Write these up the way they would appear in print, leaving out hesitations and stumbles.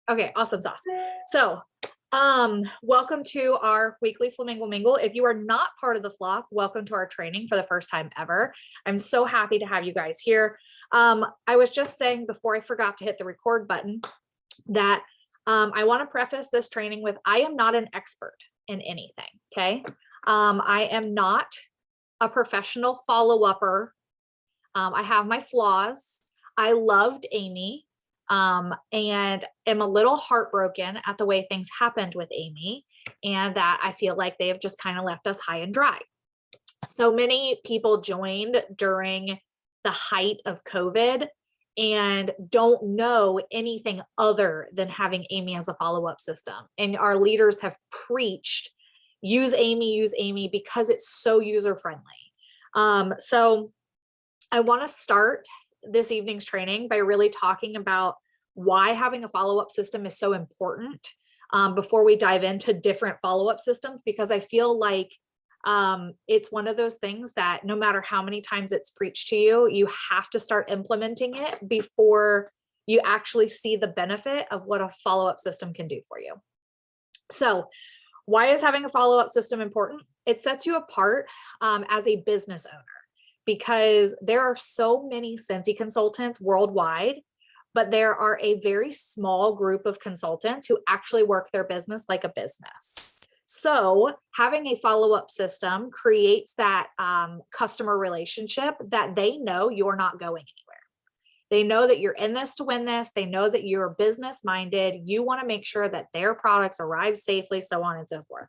Okay, awesome sauce. So, welcome to our weekly Flamingo Mingle. If you are not part of the flock, welcome to our training for the first time ever. I'm so happy to have you guys here. I was just saying before I forgot to hit the record button that I want to preface this training with I am not an expert in anything. Okay. I am not a professional follow-upper. I have my flaws. I loved Amy and am a little heartbroken at the way things happened with Amy, and that I feel like they have just kind of left us high and dry. So many people joined during the height of COVID and don't know anything other than having Amy as a follow-up system. And our leaders have preached, use Amy because it's so user-friendly. So I want to start this evening's training by really talking about why having a follow-up system is so important before we dive into different follow-up systems, because I feel like it's one of those things that no matter how many times it's preached to you, you have to start implementing it before you actually see the benefit of what a follow-up system can do for you. So why is having a follow-up system important? It sets you apart as a business owner, because there are so many Scentsy consultants worldwide, but there are a very small group of consultants who actually work their business like a business. So having a follow-up system creates that customer relationship that they know you're not going anywhere. They know that you're in this to win this. They know that you're business minded. You want to make sure that their products arrive safely, so on and so forth.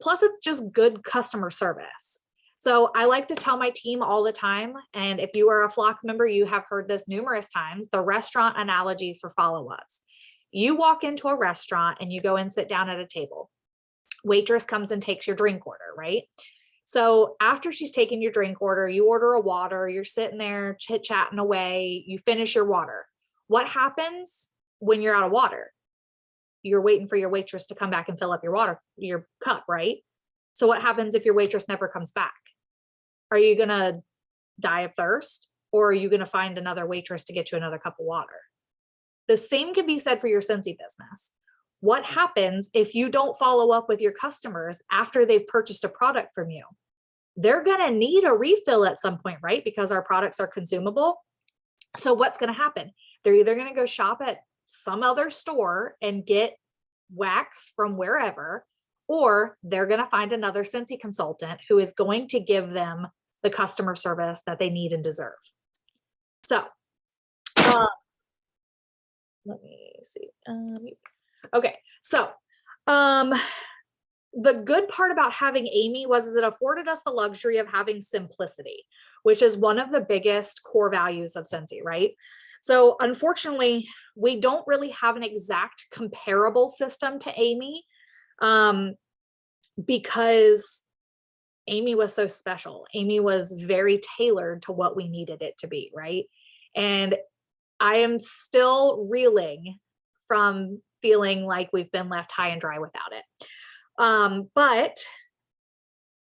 Plus, it's just good customer service. So I like to tell my team all the time, and if you are a flock member, you have heard this numerous times, the restaurant analogy for follow-ups. You walk into a restaurant and you go and sit down at a table. Waitress comes and takes your drink order, right? So after she's taken your drink order, you order a water, you're sitting there chit-chatting away, you finish your water. What happens when you're out of water? You're waiting for your waitress to come back and fill up your cup, right? So what happens if your waitress never comes back? Are you going to die of thirst, or are you going to find another waitress to get you another cup of water? The same can be said for your Scentsy business. What happens if you don't follow up with your customers after they've purchased a product from you? They're going to need a refill at some point, right? Because our products are consumable. So what's going to happen? They're either going to go shop at some other store and get wax from wherever, or they're going to find another Scentsy consultant who is going to give them the customer service that they need and deserve. So let me see. Okay, so the good part about having Amy was it afforded us the luxury of having simplicity, which is one of the biggest core values of Scentsy, right? So unfortunately, we don't really have an exact comparable system to Amy, because Amy was so special. Amy was very tailored to what we needed it to be, right? And I am still reeling from feeling like we've been left high and dry without it. But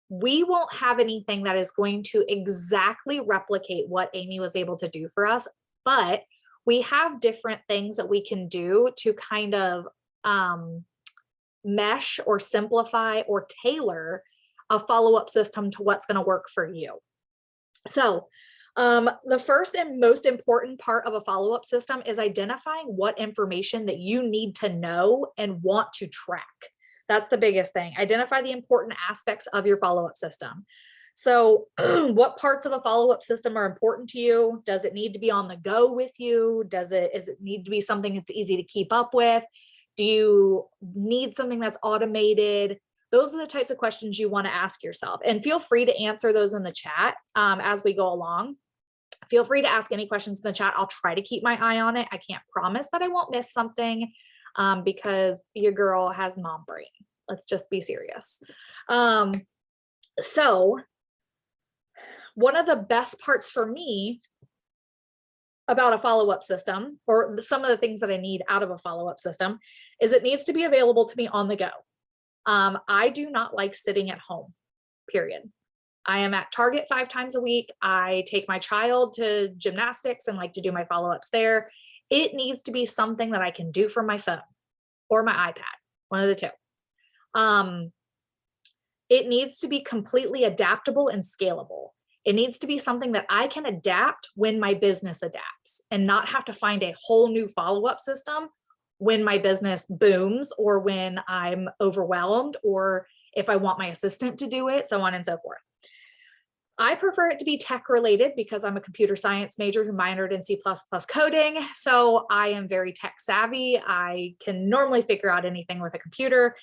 we won't have anything that is going to exactly replicate what Amy was able to do for us, but we have different things that we can do to kind of mesh or simplify or tailor a follow-up system to what's going to work for you. So the first and most important part of a follow-up system is identifying what information that you need to know and want to track. That's the biggest thing. Identify the important aspects of your follow-up system. So what parts of a follow-up system are important to you? Does it need to be on the go with you? Does it need to be something that's easy to keep up with? Do you need something that's automated? Those are the types of questions you want to ask yourself, and feel free to answer those in the chat as we go along. Feel free to ask any questions in the chat. I'll try to keep my eye on it. I can't promise that I won't miss something because your girl has mom brain. Let's just be serious. So one of the best parts for me about a follow-up system, or some of the things that I need out of a follow-up system, is it needs to be available to me on the go. I do not like sitting at home, period. I am at Target 5 times a week. I take my child to gymnastics and like to do my follow-ups there. it needs to be something that I can do from my phone or my iPad, one of the two. It needs to be completely adaptable and scalable. It needs to be something that I can adapt when my business adapts and not have to find a whole new follow-up system when my business booms or when I'm overwhelmed or if I want my assistant to do it, so on and so forth. I prefer it to be tech related because I'm a computer science major who minored in C++ coding. So I am very tech savvy. I can normally figure out anything with a computer.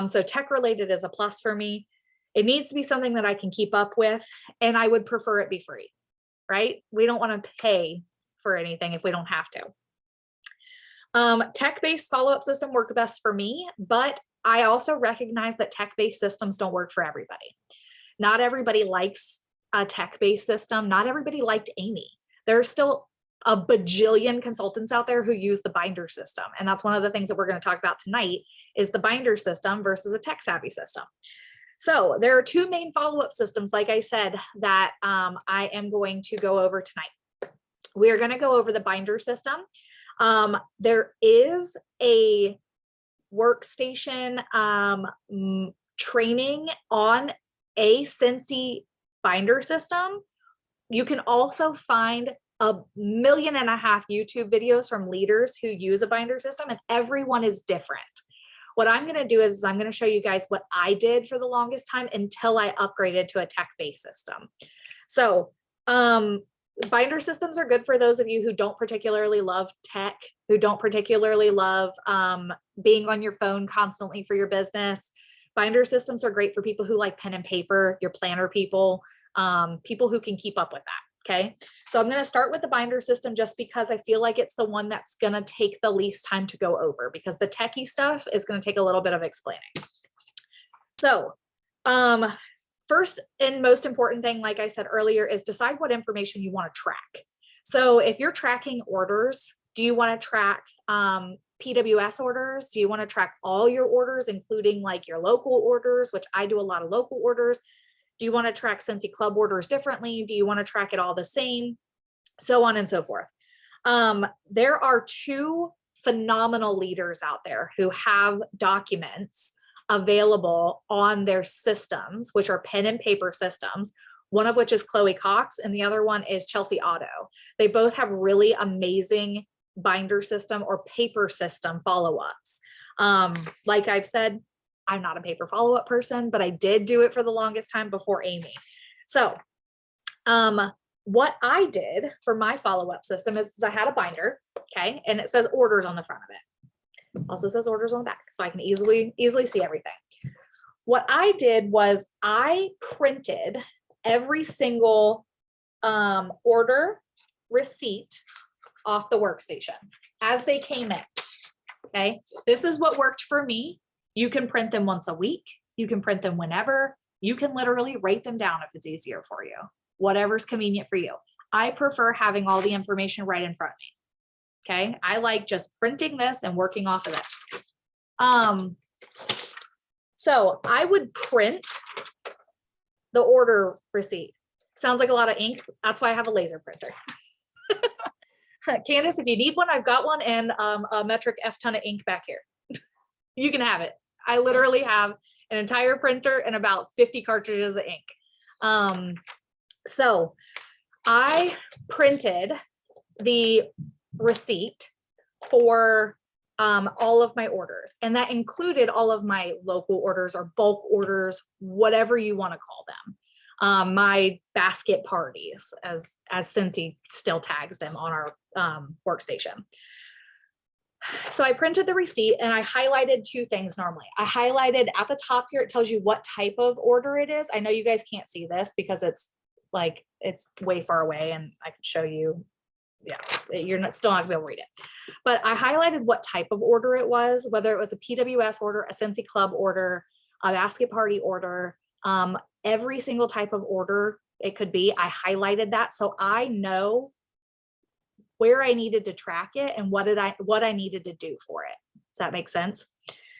So tech related is a plus for me. It needs to be something that I can keep up with, and I would prefer it be free, right? We don't want to pay for anything if we don't have to. Tech-based follow-up system work best for me, but I also recognize that tech-based systems don't work for everybody. Not everybody likes a tech-based system. Not everybody liked Amy. There are still a bajillion consultants out there who use the binder system. And that's one of the things that we're going to talk about tonight is the binder system versus a tech-savvy system. So there are two main follow-up systems, like I said, that I am going to go over tonight. We are going to go over the binder system. There is a workstation training on a Scentsy binder system. You can also find 1.5 million YouTube videos from leaders who use a binder system, and everyone is different. What I'm going to do is I'm going to show you guys what I did for the longest time until I upgraded to a tech-based system. So binder systems are good for those of you who don't particularly love tech, who don't particularly love being on your phone constantly for your business. Binder systems are great for people who like pen and paper, your planner people, people who can keep up with that. Okay, so I'm going to start with the binder system just because I feel like it's the one that's going to take the least time to go over, because the techie stuff is going to take a little bit of explaining. So first and most important thing, like I said earlier, is decide what information you want to track. So if you're tracking orders, do you want to track PWS orders? Do you want to track all your orders, including like your local orders, which I do a lot of local orders? Do you want to track Scentsy Club orders differently? Do you want to track it all the same? So on and so forth. There are two phenomenal leaders out there who have documents available on their systems, which are pen and paper systems, one of which is Chloe Cox and the other one is Chelsea Otto. They both have really amazing binder system or paper system follow-ups. Like I've said, I'm not a paper follow-up person, but I did do it for the longest time before Amy. So what I did for my follow-up system is I had a binder, okay, and it says orders on the front of it. Also says orders on the back, so I can easily see everything. What I did was I printed every single order receipt off the workstation as they came in. Okay, this is what worked for me. You can print them once a week. You can print them whenever. You can literally write them down if it's easier for you, whatever's convenient for you. I prefer having all the information right in front of me. Okay, I like just printing this and working off of this. So I would print the order receipt. Sounds like a lot of ink. That's why I have a laser printer. Candace, if you need one, I've got one and a metric F ton of ink back here. You can have it. I literally have an entire printer and about 50 cartridges of ink. So I printed the receipt for all of my orders, and that included all of my local orders or bulk orders, whatever you want to call them. My basket parties, as Scentsy still tags them on our workstation. So I printed the receipt and I highlighted two things normally. I highlighted at the top here, it tells you what type of order it is. I know you guys can't see this because it's way far away and I could show you. Yeah, you're still not gonna be able to read it. But I highlighted what type of order it was, whether it was a PWS order, a Scentsy Club order, a basket party order, every single type of order it could be. I highlighted that so I know where I needed to track it and what I needed to do for it. Does that make sense?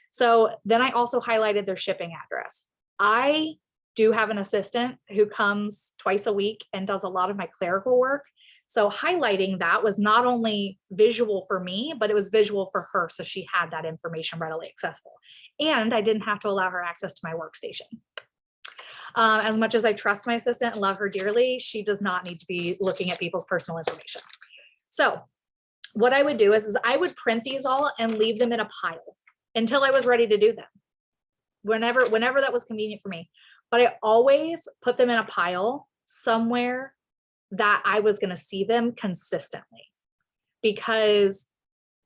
So then I also highlighted their shipping address. I do have an assistant who comes twice a week and does a lot of my clerical work. So highlighting that was not only visual for me, but it was visual for her. So she had that information readily accessible. And I didn't have to allow her access to my workstation. As much as I trust my assistant and love her dearly, she does not need to be looking at people's personal information. So what I would do is I would print these all and leave them in a pile until I was ready to do them. Whenever that was convenient for me. But I always put them in a pile somewhere that I was going to see them consistently. Because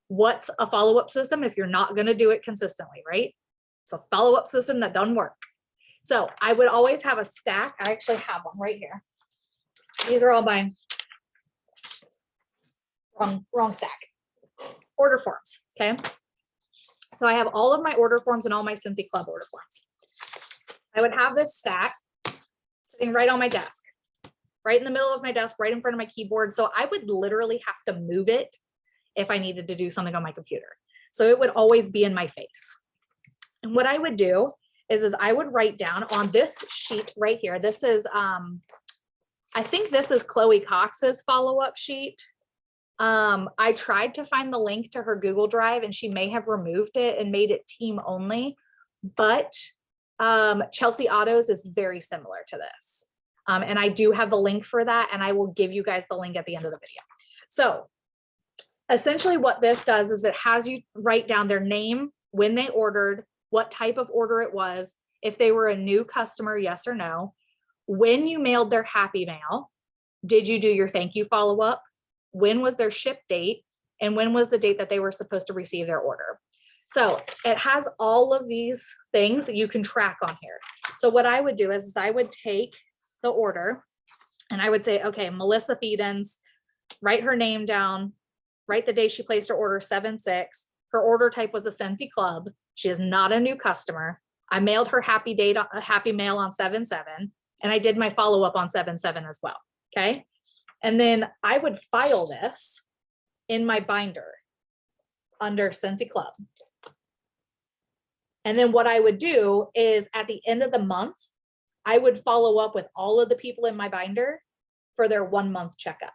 what's a follow-up system if you're not going to do it consistently, right? It's a follow-up system that doesn't work. So I would always have a stack. I actually have one right here. These are all my wrong stack. Order forms, okay? So I have all of my order forms and all my Scentsy Club order forms. I would have this stack sitting right on my desk, right in the middle of my desk, right in front of my keyboard. So I would literally have to move it if I needed to do something on my computer. So it would always be in my face. And what I would do is I would write down on this sheet right here. This is, I think this is Chloe Cox's follow-up sheet. I tried to find the link to her Google Drive and she may have removed it and made it team only, but Chelsea Otto's is very similar to this. And I do have the link for that and I will give you guys the link at the end of the video. So essentially what this does is it has you write down their name, when they ordered, what type of order it was, if they were a new customer, yes or no, when you mailed their happy mail, did you do your thank you follow-up? When was their ship date? And when was the date that they were supposed to receive their order? So it has all of these things that you can track on here. So what I would do is I would take the order and I would say, okay, Melissa Fiedens, write her name down, write the day she placed her order 7/6. Her order type was a Scentsy Club. She is not a new customer. I mailed her happy mail on 7/7 and I did my follow-up on 7/7 as well. Okay. And then I would file this in my binder under Scentsy Club. And then what I would do is at the end of the month, I would follow up with all of the people in my binder for their 1 month checkup.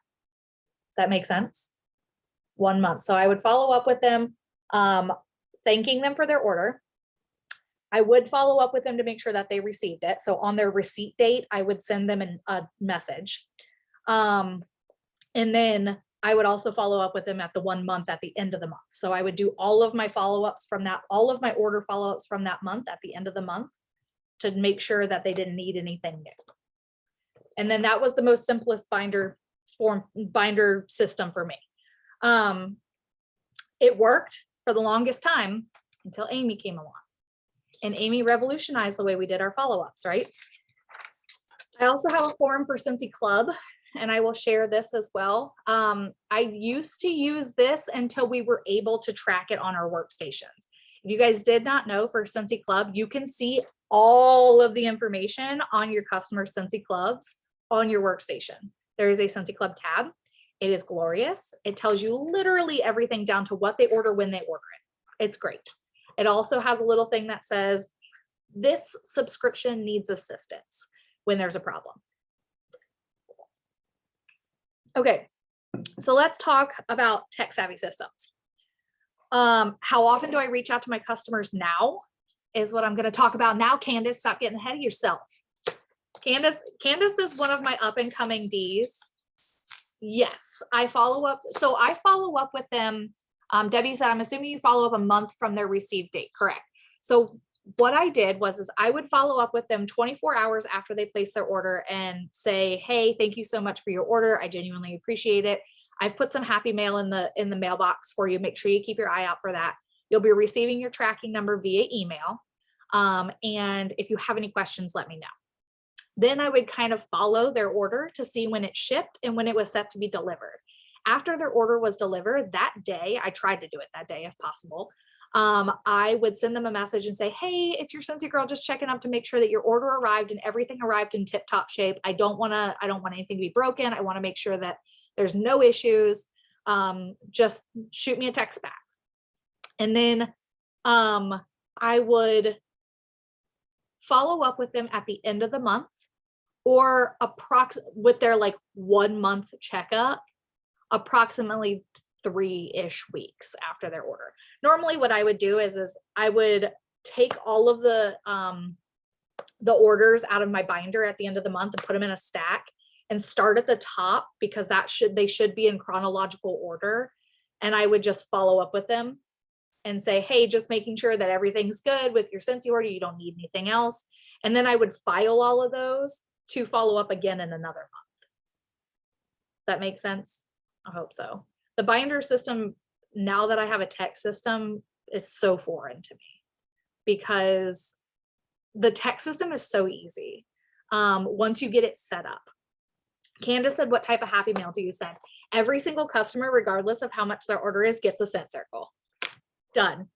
Does that make sense? 1 month. So I would follow up with them, thanking them for their order. I would follow up with them to make sure that they received it. So on their receipt date, I would send them a message. And then I would also follow up with them at the 1 month at the end of the month. So I would do all of my follow-ups from that, all of my order follow-ups from that month at the end of the month to make sure that they didn't need anything new. And then that was the most simplest binder system for me. It worked for the longest time until Amy came along. And Amy revolutionized the way we did our follow-ups, right? I also have a form for Scentsy Club, and I will share this as well. I used to use this until we were able to track it on our workstations. If you guys did not know, for Scentsy Club, you can see all of the information on your customer Scentsy Clubs on your workstation. There is a Scentsy Club tab. It is glorious. It tells you literally everything down to what they order, when they order it. It's great. It also has a little thing that says, this subscription needs assistance when there's a problem. Okay, so let's talk about tech savvy systems. How often do I reach out to my customers now is what I'm going to talk about now. Candace, stop getting ahead of yourself. Candace is one of my up and coming Ds. Yes, I follow up. So I follow up with them. Debbie said, I'm assuming you follow up a month from their receive date. Correct. So what I did was I would follow up with them 24 hours after they place their order and say, hey, thank you so much for your order. I genuinely appreciate it. I've put some happy mail in the mailbox for you. Make sure you keep your eye out for that. You'll be receiving your tracking number via email. And if you have any questions, let me know. Then I would kind of follow their order to see when it shipped and when it was set to be delivered. After their order was delivered that day, I tried to do it that day if possible. I would send them a message and say, hey, it's your Scentsy girl, just checking up to make sure that your order arrived and everything arrived in tip-top shape. I don't want anything to be broken. I want to make sure that there's no issues. Just shoot me a text back. And then I would follow up with them at the end of the month or with their like 1 month checkup approximately 3-ish weeks after their order. Normally what I would do is I would take all of the orders out of my binder at the end of the month and put them in a stack and start at the top, because they should be in chronological order. And I would just follow up with them and say, hey, just making sure that everything's good with your Scentsy order. You don't need anything else. And then I would file all of those to follow up again in another month. That makes sense? I hope so. The binder system, now that I have a tech system, is so foreign to me, because the tech system is so easy once you get it set up. Candace said, what type of happy mail do you send? Every single customer, regardless of how much their order is, gets a scent circle. Done.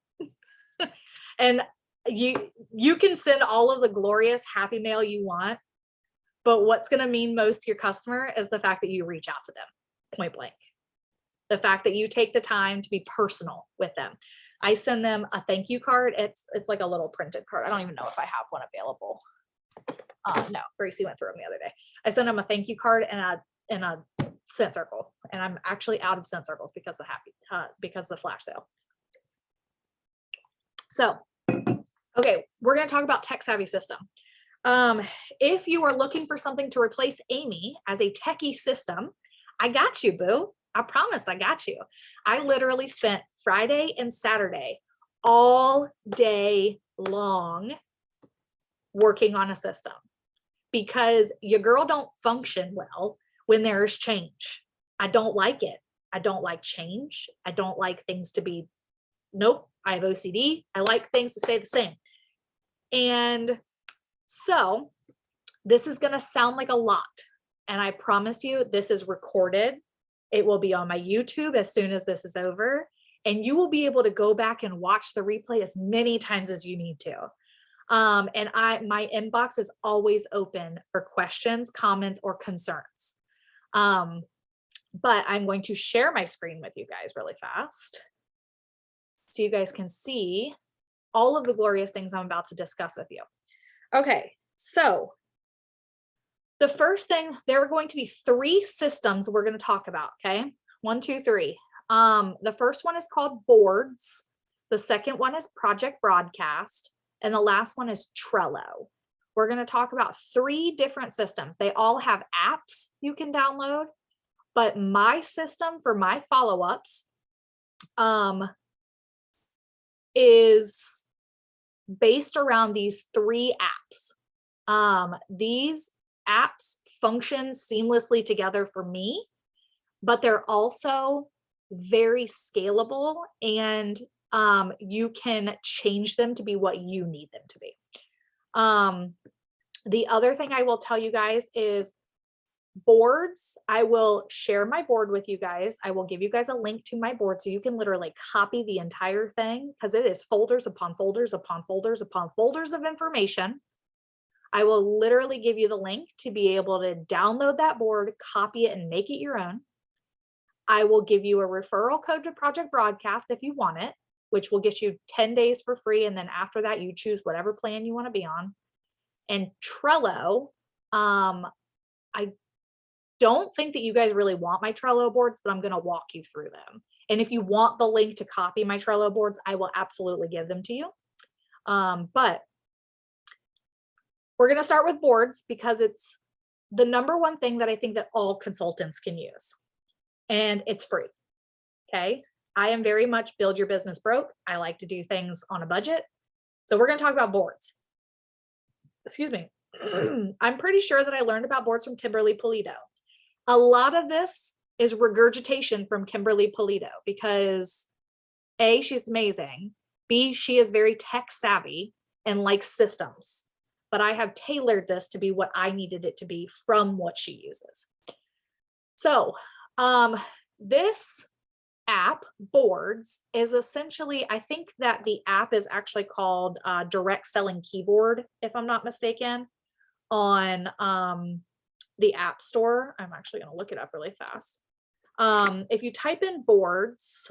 And you can send all of the glorious happy mail you want, but what's going to mean most to your customer is the fact that you reach out to them, point blank. The fact that you take the time to be personal with them. I send them a thank you card. It's like a little printed card. I don't even know if I have one available. No, Gracie went through them the other day. I sent them a thank you card and a scent circle, and I'm actually out of scent circles because of the flash sale. So, okay, we're going to talk about tech savvy system. If you are looking for something to replace Amy as a techie system, I got you, boo. I promise I got you. I literally spent Friday and Saturday all day long working on a system, because your girl don't function well when there's change. I don't like it. I don't like change. I don't like things to be, nope, I have OCD. I like things to stay the same. And so this is going to sound like a lot. And I promise you, this is recorded. It will be on my YouTube as soon as this is over. And you will be able to go back and watch the replay as many times as you need to. And my inbox is always open for questions, comments, or concerns. But I'm going to share my screen with you guys really fast, so you guys can see all of the glorious things I'm about to discuss with you. Okay, so the first thing, there are going to be 3 systems we're going to talk about, okay? 1, 2, 3. The first one is called Boards. The second one is Project Broadcast. And the last one is Trello. We're going to talk about 3 different systems. They all have apps you can download, but my system for my follow-ups is based around these 3 apps. These apps function seamlessly together for me, but they're also very scalable, and you can change them to be what you need them to be. The other thing I will tell you guys is boards. I will share my board with you guys. I will give you guys a link to my board so you can literally copy the entire thing, because it is folders upon folders upon folders upon folders of information. I will literally give you the link to be able to download that board, copy it, and make it your own. I will give you a referral code to Project Broadcast if you want it, which will get you 10 days for free. And then after that, you choose whatever plan you want to be on. And Trello, I don't think that you guys really want my Trello boards, but I'm going to walk you through them. And if you want the link to copy my Trello boards, I will absolutely give them to you. But we're going to start with boards because it's the #1 thing that I think that all consultants can use. And it's free. Okay. I am very much build your business broke. I like to do things on a budget. So we're going to talk about boards. Excuse me. I'm pretty sure that I learned about boards from Kimberly Polito. A lot of this is regurgitation from Kimberly Polito because A, she's amazing. B, she is very tech savvy and likes systems. But I have tailored this to be what I needed it to be from what she uses. So this app, Boards, is essentially, I think that the app is actually called Direct Selling Keyboard, if I'm not mistaken, on the App Store. I'm actually going to look it up really fast. If you type in Boards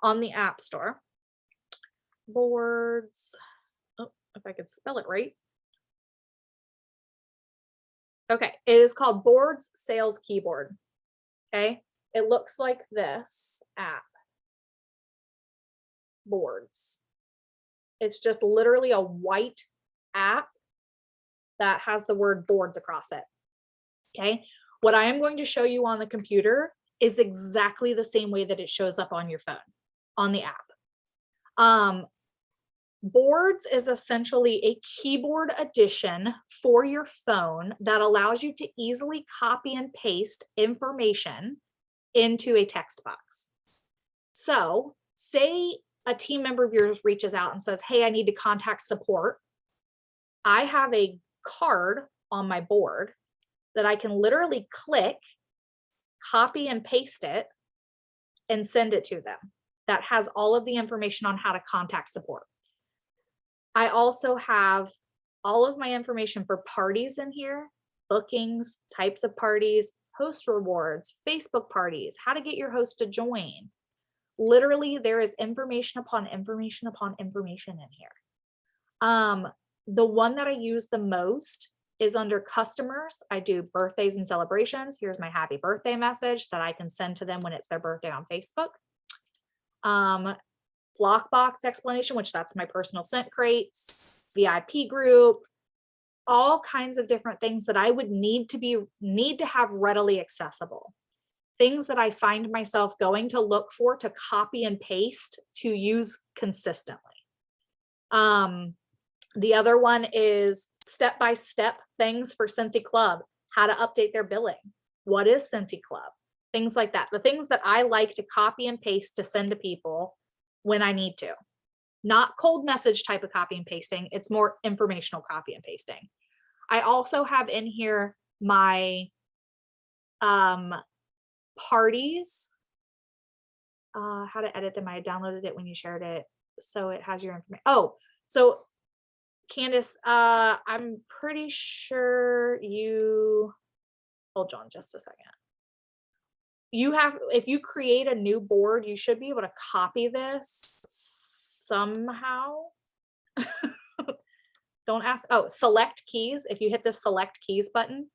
on the App Store, Boards, oh, if I could spell it right. Okay, it is called Boards Sales Keyboard. Okay. It looks like this app, Boards. It's just literally a white app that has the word boards across it. Okay. What I am going to show you on the computer is exactly the same way that it shows up on your phone, on the app. Boards is essentially a keyboard addition for your phone that allows you to easily copy and paste information into a text box. So, say a team member of yours reaches out and says, "Hey, I need to contact support." I have a card on my board that I can literally click, copy and paste it, and send it to them. That has all of the information on how to contact support. I also have all of my information for parties in here, bookings, types of parties, host rewards, Facebook parties, how to get your host to join. Literally, there is information upon information upon information in here. The one that I use the most is under customers. I do birthdays and celebrations. Here's my happy birthday message that I can send to them when it's their birthday on Facebook. Flock box explanation, which that's my personal scent crates, VIP group, all kinds of different things that I would need to have readily accessible. Things that I find myself going to look for to copy and paste to use consistently. The other one is step-by-step things for Scentsy Club, how to update their billing. What is Scentsy Club? Things like that. The things that I like to copy and paste to send to people when I need to. Not cold message type of copy and pasting. It's more informational copy and pasting. I also have in here my parties, how to edit them. I downloaded it when you shared it, so it has your information. Oh, so Candace, I'm pretty sure you, hold on just a second. You have, if you create a new board, you should be able to copy this somehow. Don't ask. Oh, select keys. If you hit the select keys button,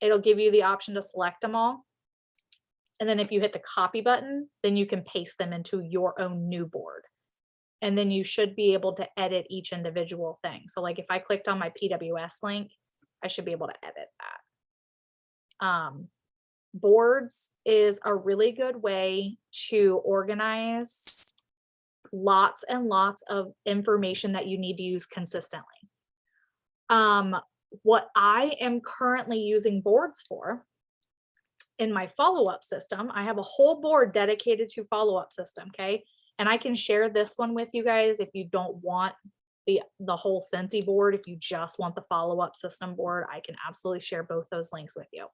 it'll give you the option to select them all. And then if you hit the copy button, then you can paste them into your own new board. And then you should be able to edit each individual thing. So like if I clicked on my PWS link, I should be able to edit that. Boards is a really good way to organize lots and lots of information that you need to use consistently. What I am currently using boards for in my follow-up system, I have a whole board dedicated to follow-up system, okay? And I can share this one with you guys if you don't want the whole Scentsy board. If you just want the follow-up system board, I can absolutely share both those links with you.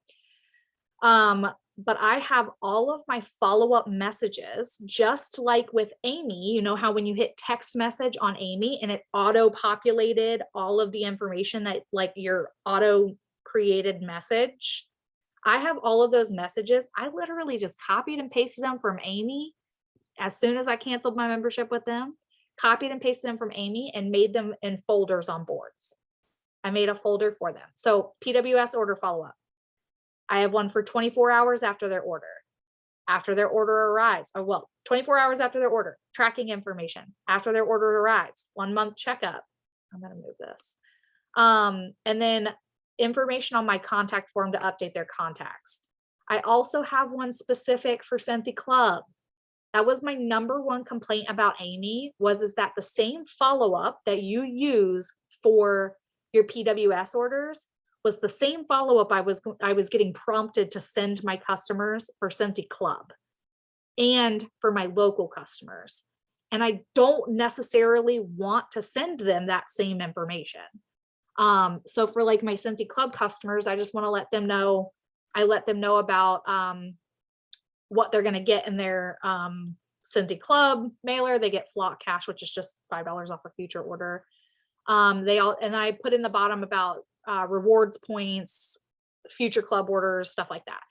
But I have all of my follow-up messages, just like with Amy. You know how when you hit text message on Amy and it auto-populated all of the information that like your auto-created message, I have all of those messages. I literally just copied and pasted them from Amy as soon as I canceled my membership with them, copied and pasted them from Amy and made them in folders on boards. I made a folder for them. So PWS order follow-up. I have one for 24 hours after their order. After their order arrives, or well, 24 hours after their order, tracking information. After their order arrives, 1 month checkup. I'm going to move this. And then information on my contact form to update their contacts. I also have one specific for Scentsy Club. That was my #1 complaint about Amy is that the same follow-up that you use for your PWS orders was the same follow-up I was getting prompted to send my customers for Scentsy Club and for my local customers. And I don't necessarily want to send them that same information. So for like my Scentsy Club customers, I just want to let them know, I let them know about what they're going to get in their Scentsy Club mailer. They get Flock Cash, which is just $5 off a future order. And I put in the bottom about rewards points, future club orders, stuff like that.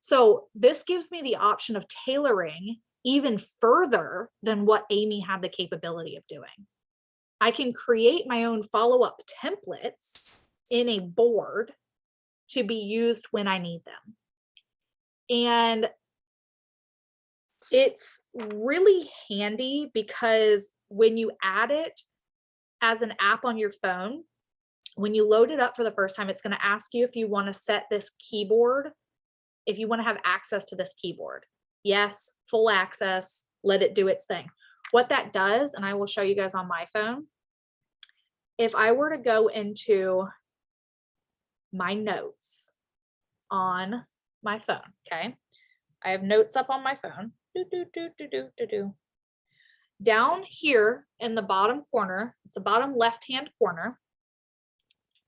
So this gives me the option of tailoring even further than what Amy had the capability of doing. I can create my own follow-up templates in a board to be used when I need them. And it's really handy because when you add it as an app on your phone, when you load it up for the first time, it's going to ask you if you want to set this keyboard, if you want to have access to this keyboard. Yes, full access, let it do its thing. What that does, and I will show you guys on my phone, if I were to go into my notes on my phone, okay? I have notes up on my phone. Down here in the bottom corner, it's the bottom left-hand corner.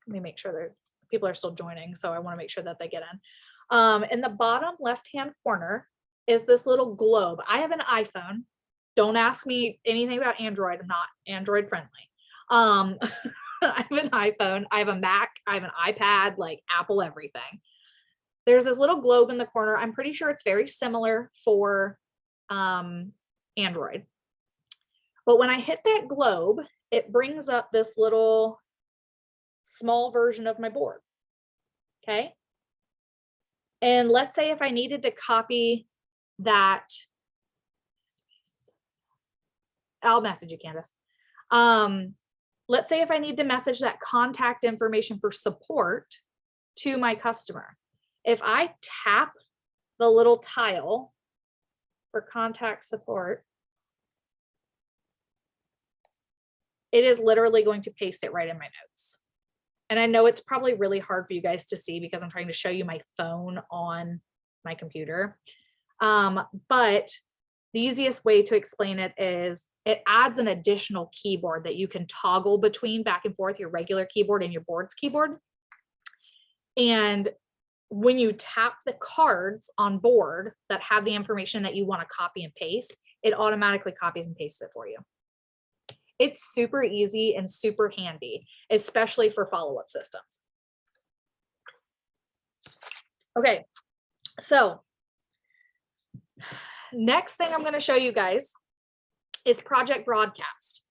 Let me make sure that people are still joining, so I want to make sure that they get in the bottom left-hand corner is this little globe. I have an iPhone. Don't ask me anything about Android. I'm not Android friendly. I have an iPhone. I have a Mac. I have an iPad, like Apple everything. There's this little globe in the corner. I'm pretty sure it's very similar for Android. But when I hit that globe, it brings up this little small version of my board. Okay. And let's say if I needed to copy that, I'll message you, Candace. Let's say if I need to message that contact information for support to my customer. If I tap the little tile for contact support, it is literally going to paste it right in my notes. And I know it's probably really hard for you guys to see because I'm trying to show you my phone on my computer. But the easiest way to explain it is it adds an additional keyboard that you can toggle between back and forth, your regular keyboard and your board's keyboard. And when you tap the cards on board that have the information that you want to copy and paste, it automatically copies and pastes it for you. It's super easy and super handy, especially for follow-up systems. Okay, so next thing I'm going to show you guys is Project Broadcast.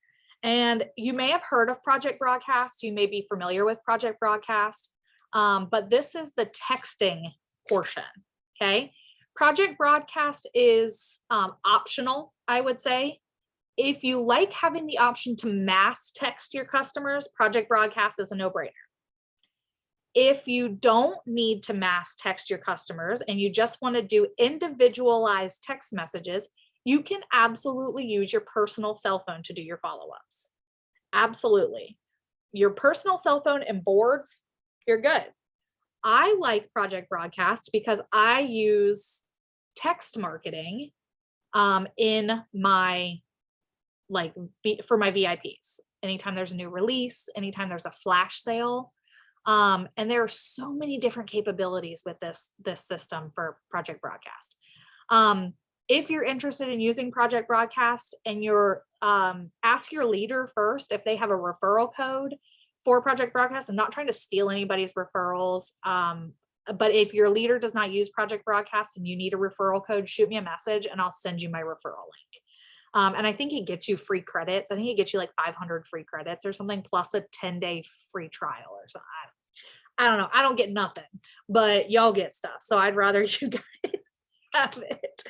And you may have heard of Project Broadcast. You may be familiar with Project Broadcast, but this is the texting portion, okay? Project Broadcast is optional, I would say. If you like having the option to mass text your customers, Project Broadcast is a no-brainer. If you don't need to mass text your customers and you just want to do individualized text messages, you can absolutely use your personal cell phone to do your follow-ups. Absolutely. Your personal cell phone and boards, you're good. I like Project Broadcast because I use text marketing in my for my VIPs. Anytime there's a new release, anytime there's a flash sale. And there are so many different capabilities with this system for Project Broadcast. If you're interested in using Project Broadcast and you're ask your leader first if they have a referral code for Project Broadcast. I'm not trying to steal anybody's referrals. But if your leader does not use Project Broadcast and you need a referral code, shoot me a message and I'll send you my referral link. And I think it gets you free credits. I think it gets you like 500 free credits or something, plus a 10-day free trial or something. I don't know. I don't get nothing, but y'all get stuff. So I'd rather you guys have it.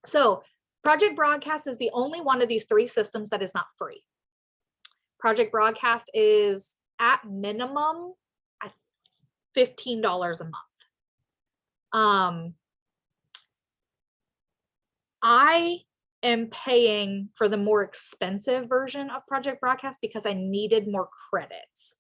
So Project Broadcast is the only one of these three systems that is not free. Project Broadcast is at minimum $15 a month. I am paying for the more expensive version of Project Broadcast because I needed more credits.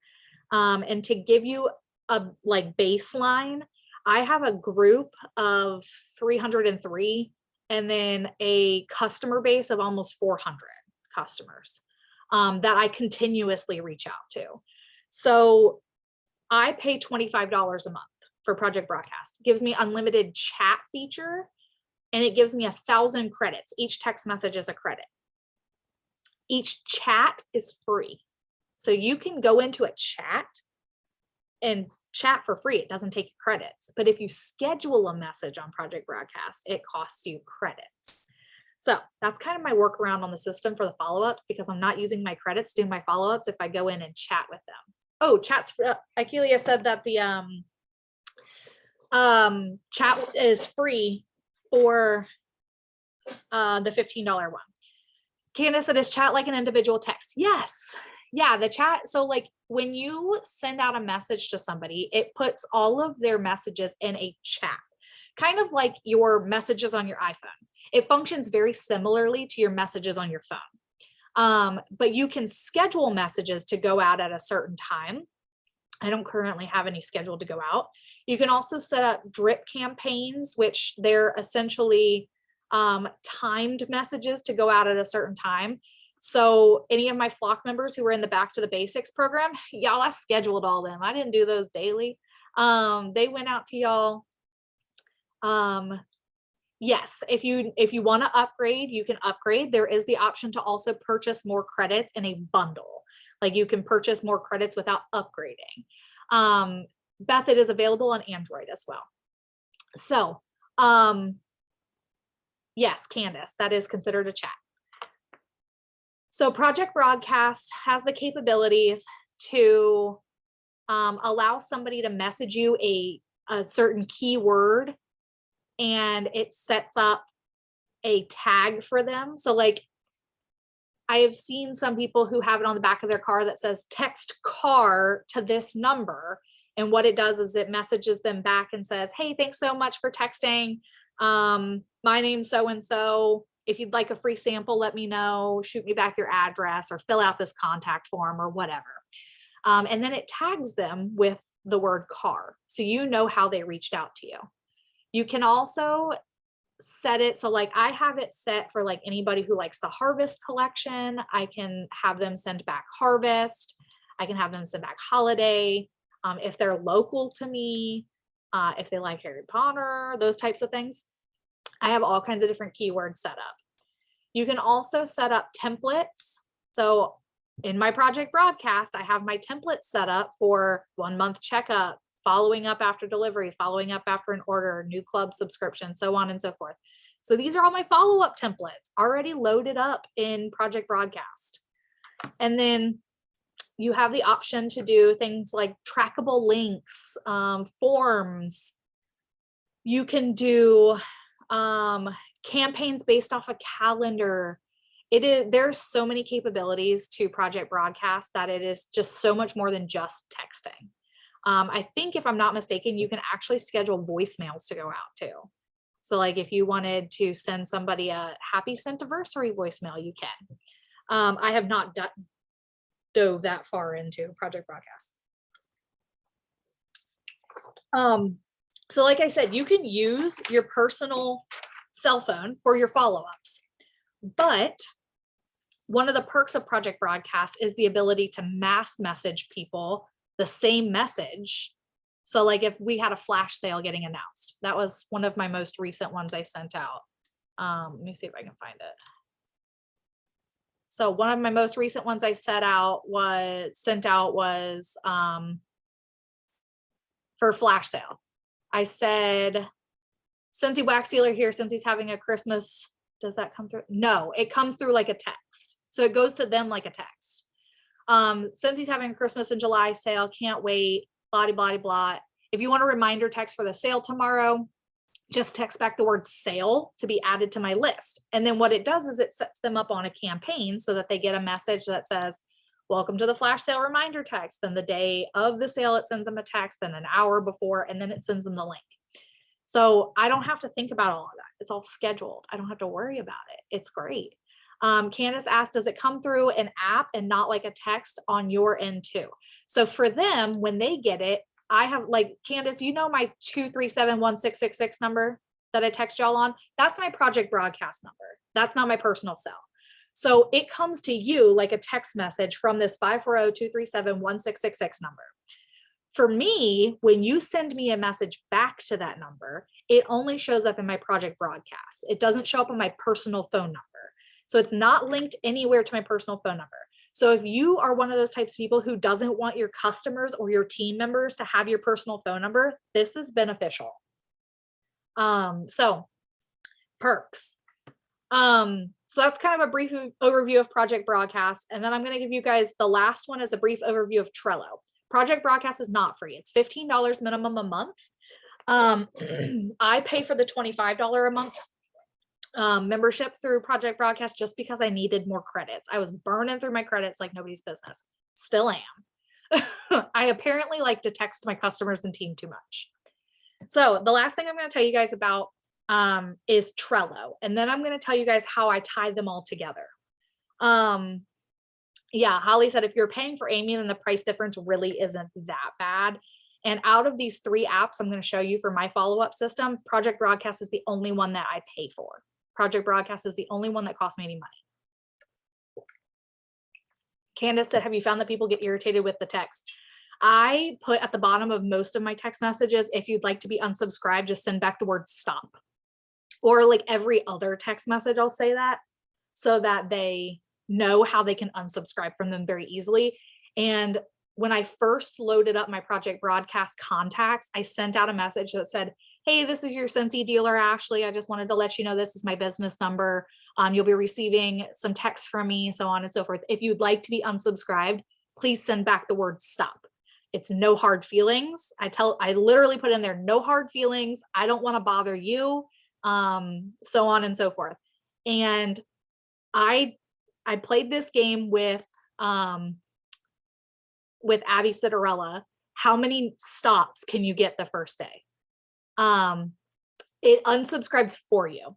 And to give you a baseline, I have a group of 303 and then a customer base of almost 400 customers that I continuously reach out to. So I pay $25 a month for Project Broadcast. It gives me unlimited chat feature and it gives me 1,000 credits. Each text message is a credit. Each chat is free. So you can go into a chat and chat for free. It doesn't take you credits. But if you schedule a message on Project Broadcast, it costs you credits. So that's kind of my workaround on the system for the follow-ups because I'm not using my credits to do my follow-ups if I go in and chat with them. Oh, chats. Ikelia said that Chat is free for the $15 one. Candace said, is chat like an individual text? Yes. Yeah, the chat. So like when you send out a message to somebody, it puts all of their messages in a chat, kind of like your messages on your iPhone. It functions very similarly to your messages on your phone. But you can schedule messages to go out at a certain time. I don't currently have any scheduled to go out. You can also set up drip campaigns, which they're essentially timed messages to go out at a certain time. So any of my flock members who were in the Back to the Basics program, y'all, I scheduled all them. I didn't do those daily. They went out to y'all. Yes, if you want to upgrade, you can upgrade. There is the option to also purchase more credits in a bundle. Like you can purchase more credits without upgrading. Beth, it is available on Android as well. So, yes, Candace, that is considered a chat. So Project Broadcast has the capabilities to allow somebody to message you a certain keyword, and it sets up a tag for them. So like I have seen some people who have it on the back of their car that says text car to this number. And what it does is it messages them back and says, hey, thanks so much for texting. My name's so-and-so. If you'd like a free sample, let me know, shoot me back your address or fill out this contact form or whatever. And then it tags them with the word car. So you know how they reached out to you. You can also set it. So like I have it set for like anybody who likes the Harvest collection. I can have them send back Harvest. I can have them send back Holiday. If they're local to me, if they like Harry Potter, those types of things. I have all kinds of different keywords set up. You can also set up templates. So in my Project Broadcast, I have my templates set up for 1 month checkup, following up after delivery, following up after an order, new club subscription, so on and so forth. So these are all my follow-up templates already loaded up in Project Broadcast. And then you have the option to do things like trackable links, forms. You can do campaigns based off a calendar. There's so many capabilities to Project Broadcast that it is just so much more than just texting. I think if I'm not mistaken, you can actually schedule voicemails to go out too. So like if you wanted to send somebody a happy Scentiversary voicemail, you can. I have not dove that far into Project Broadcast. So like I said, you can use your personal cell phone for your follow-ups, but one of the perks of Project Broadcast is the ability to mass message people the same message. So like if we had a flash sale getting announced, that was one of my most recent ones I sent out. Let me see if I can find it. So one of my most recent ones I sent out was for flash sale. I said, Scentsy wax sealer here, Scentsy's having a Christmas. Does that come through? No, it comes through like a text. So it goes to them like a text. Scentsy's having a Christmas in July sale. Can't wait. Blah, blah, blah. If you want a reminder text for the sale tomorrow, just text back the word sale to be added to my list. And then what it does is it sets them up on a campaign so that they get a message that says, welcome to the flash sale reminder text. Then the day of the sale, it sends them a text, then an hour before, and then it sends them the link. So I don't have to think about all of that. It's all scheduled. I don't have to worry about it. It's great. Candace asked, does it come through an app and not like a text on your end too? So for them, when they get it, I have like, Candace, you know my 237-1666 number that I text y'all on? That's my Project Broadcast number. That's not my personal cell. So it comes to you like a text message from this 540-237-1666 number. For me, when you send me a message back to that number, it only shows up in my Project Broadcast. It doesn't show up on my personal phone number. So it's not linked anywhere to my personal phone number. So if you are one of those types of people who doesn't want your customers or your team members to have your personal phone number, this is beneficial. So perks. So that's kind of a brief overview of Project Broadcast. And then I'm going to give you guys the last one as a brief overview of Trello. Project Broadcast is not free. It's $15 minimum a month. I pay for the $25 a month membership through Project Broadcast just because I needed more credits. I was burning through my credits like nobody's business. Still am. I apparently like to text my customers and team too much. So the last thing I'm going to tell you guys about is Trello. And then I'm going to tell you guys how I tie them all together. Yeah, Holly said, if you're paying for Amy, then the price difference really isn't that bad. And out of these 3 apps I'm going to show you for my follow-up system, Project Broadcast is the only one that I pay for. Project Broadcast is the only one that costs me any money. Candace said, have you found that people get irritated with the text? I put at the bottom of most of my text messages, if you'd like to be unsubscribed, just send back the word stop. Or like every other text message, I'll say that so that they know how they can unsubscribe from them very easily. And when I first loaded up my Project Broadcast contacts, I sent out a message that said, hey, this is your Scentsy dealer, Ashley. I just wanted to let you know this is my business number. You'll be receiving some texts from me, so on and so forth. If you'd like to be unsubscribed, please send back the word stop. It's no hard feelings. I literally put in there, no hard feelings. I don't want to bother you, so on and so forth. And I played this game with Abby Citarella. How many stops can you get the first day? It unsubscribes for you.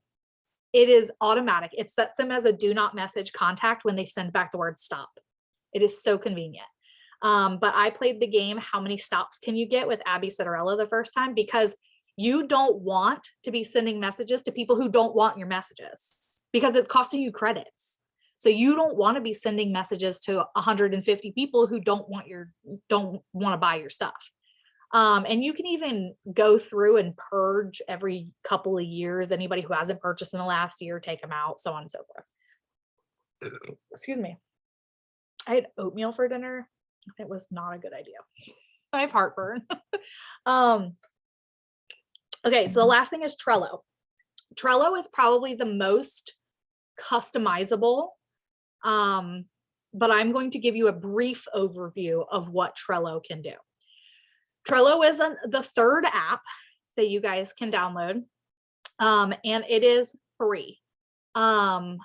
It is automatic. It sets them as a do not message contact when they send back the word stop. It is so convenient. But I played the game, how many stops can you get, with Abby Citarella the first time, because you don't want to be sending messages to people who don't want your messages, because it's costing you credits. So you don't want to be sending messages to 150 people who don't want to buy your stuff. And you can even go through and purge every couple of years. Anybody who hasn't purchased in the last year, take them out, so on and so forth. Excuse me. I had oatmeal for dinner. It was not a good idea. I have heartburn. Okay, so the last thing is Trello. Trello is probably the most customizable, but I'm going to give you a brief overview of what Trello can do. Trello is the 3rd app that you guys can download, and it is free. Personal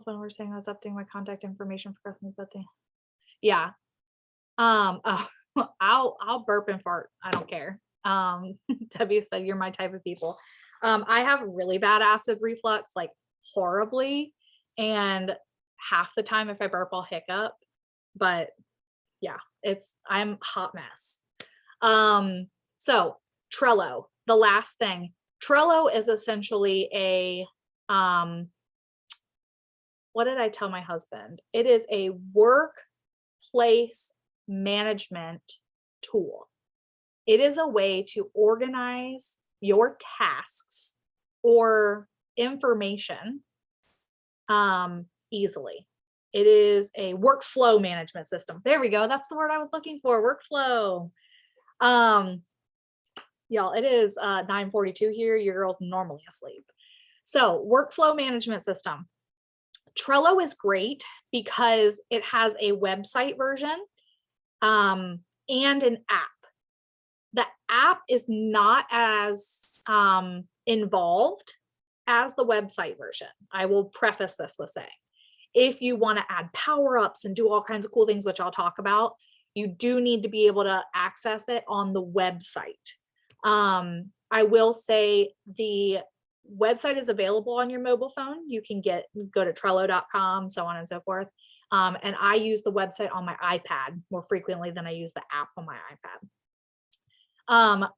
phone, we're saying I was updating my contact information for customers, but yeah. I'll burp and fart. I don't care. Debbie said, you're my type of people. I have really bad acid reflux, like horribly. And half the time if I burp, I'll hiccup, but yeah, I'm a hot mess. So Trello, the last thing, Trello is essentially a, what did I tell my husband? It is a workplace management tool. It is a way to organize your tasks or information easily. It is a workflow management system. There we go. That's the word I was looking for, workflow. Y'all, it is 9:42 here. Your girl's normally asleep. So workflow management system. Trello is great because it has a website version and an app. The app is not as involved as the website version. I will preface this with saying, if you want to add power-ups and do all kinds of cool things, which I'll talk about, you do need to be able to access it on the website. I will say the website is available on your mobile phone. You can go to Trello.com, so on and so forth. And I use the website on my iPad more frequently than I use the app on my iPad.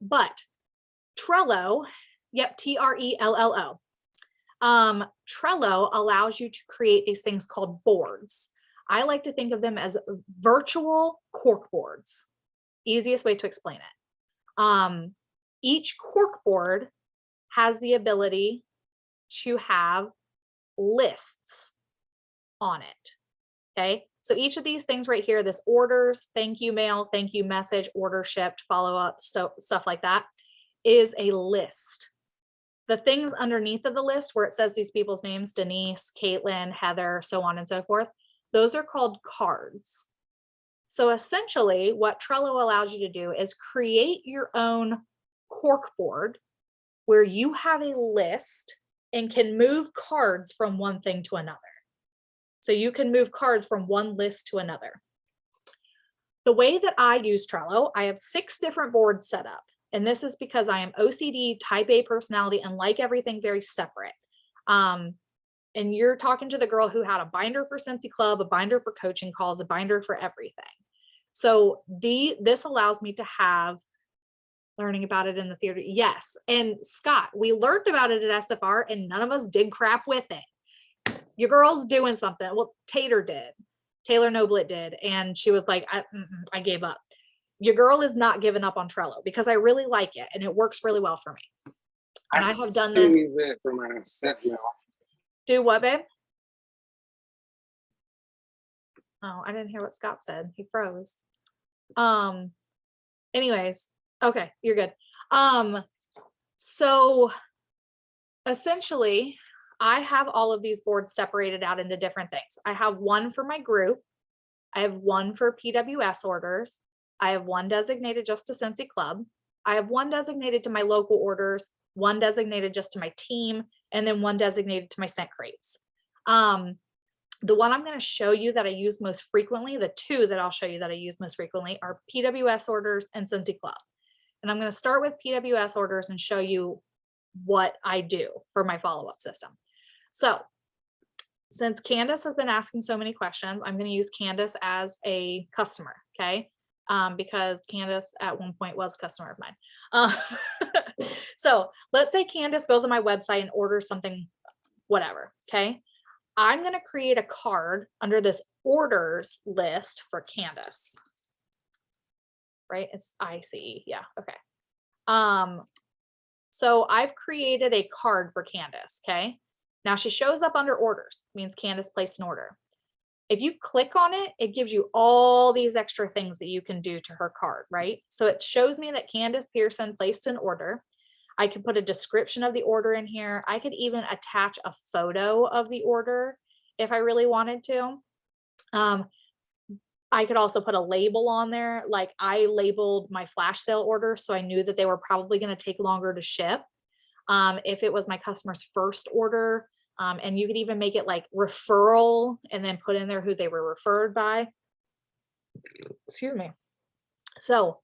But Trello, yep, Trello. Trello allows you to create these things called boards. I like to think of them as virtual cork boards. Easiest way to explain it. Each cork board has the ability to have lists on it. Okay, so each of these things right here, this orders, thank you mail, thank you message, order shipped, follow up, stuff like that, is a list. The things underneath of the list where it says these people's names, Denise, Caitlin, Heather, so on and so forth, those are called cards. So essentially what Trello allows you to do is create your own cork board where you have a list and can move cards from one thing to another. So you can move cards from one list to another. The way that I use Trello, I have 6 different boards set up. And this is because I am OCD, type A personality, and like everything very separate. And you're talking to the girl who had a binder for Scentsy Club, a binder for coaching calls, a binder for everything. So this allows me to have learning about it in the theater. Yes. And Scott, we learned about it at SFR and none of us did crap with it. Your girl's doing something. Well, Taylor Noblet did. And she was like, I gave up. Your girl is not giving up on Trello because I really like it and it works really well for me. And I have done this. Use it for my scent mail. Do what, babe? Oh, I didn't hear what Scott said. He froze. Anyways, okay, you're good. So essentially, I have all of these boards separated out into different things. I have one for my group. I have one for PWS orders. I have one designated just to Scentsy Club. I have one designated to my local orders, one designated just to my team, and then one designated to my scent crates. The one I'm going to show you that I use most frequently, the 2 that I'll show you that I use most frequently are PWS orders and Scentsy Club. And I'm going to start with PWS orders and show you what I do for my follow-up system. So since Candace has been asking so many questions, I'm going to use Candace as a customer, okay? Because Candace at one point was a customer of mine. So let's say Candace goes on my website and orders something, whatever, okay? I'm going to create a card under this orders list for Candace, right? It's ICE. Yeah. Okay. So I've created a card for Candace. Okay. Now she shows up under orders, means Candace placed an order. If you click on it, it gives you all these extra things that you can do to her card, right? So it shows me that Candace Pearson placed an order. I can put a description of the order in here. I could even attach a photo of the order if I really wanted to. I could also put a label on there. Like I labeled my flash sale order, so I knew that they were probably going to take longer to ship. If it was my customer's first order, and you could even make it like referral and then put in there who they were referred by. Excuse me. So